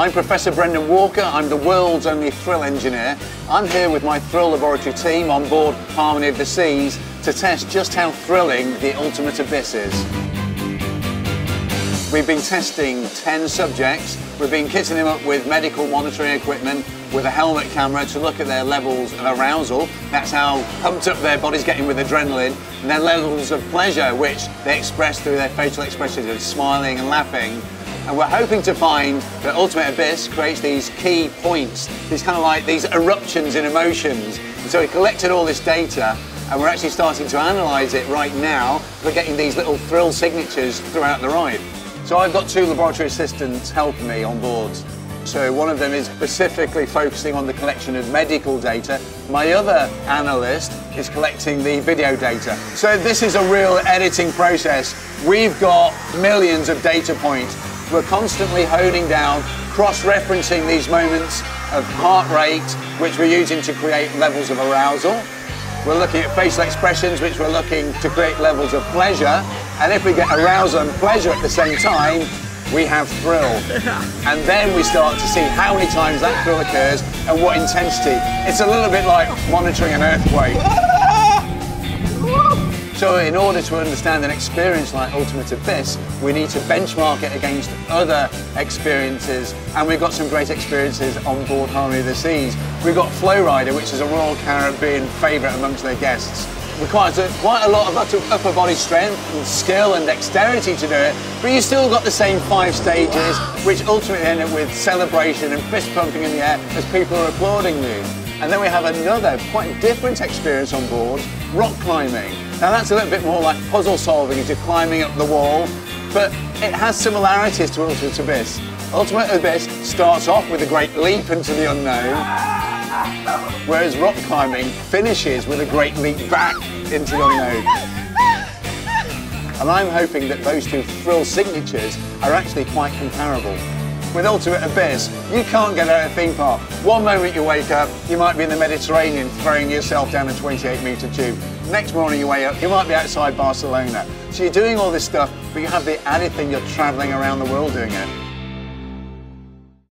I'm Professor Brendan Walker. I'm the world's only thrill engineer. I'm here with my thrill laboratory team on board Harmony of the Seas to test just how thrilling the ultimate abyss is. We've been testing 10 subjects. We've been kitting them up with medical monitoring equipment, with a helmet camera to look at their levels of arousal. That's how pumped up their body's getting with adrenaline. And their levels of pleasure, which they express through their facial expressions of smiling and laughing. And we're hoping to find that Ultimate Abyss creates these key points, these kind of like these eruptions in emotions. And so we collected all this data and we're actually starting to analyse it right now. We're getting these little thrill signatures throughout the ride. So I've got 2 laboratory assistants helping me on board. So one of them is specifically focusing on the collection of medical data. My other analyst is collecting the video data. So this is a real editing process. We've got millions of data points. We're constantly honing down, cross-referencing these moments of heart rate, which we're using to create levels of arousal. We're looking at facial expressions, which we're looking to create levels of pleasure. And if we get arousal and pleasure at the same time, we have thrill. And then we start to see how many times that thrill occurs and what intensity. It's a little bit like monitoring an earthquake. So in order to understand an experience like Ultimate Abyss, we need to benchmark it against other experiences, and we've got some great experiences on board Harmony of the Seas. We've got Flowrider, which is a Royal Caribbean favourite amongst their guests. Requires quite a lot of upper body strength and skill and dexterity to do it, but you still got the same 5 stages, which ultimately end up with celebration and fist pumping in the air as people are applauding you. And then we have another quite different experience on board, rock climbing. Now that's a little bit more like puzzle solving as you're climbing up the wall, but it has similarities to Ultimate Abyss. Ultimate Abyss starts off with a great leap into the unknown, whereas rock climbing finishes with a great leap back into the unknown. And I'm hoping that those 2 thrill signatures are actually quite comparable. With Ultimate Abyss, you can't get out of a theme park. One moment you wake up, you might be in the Mediterranean throwing yourself down a 28-metre tube. Next morning you wake up, you might be outside Barcelona. So you're doing all this stuff, but you have the added thing, you're travelling around the world doing it.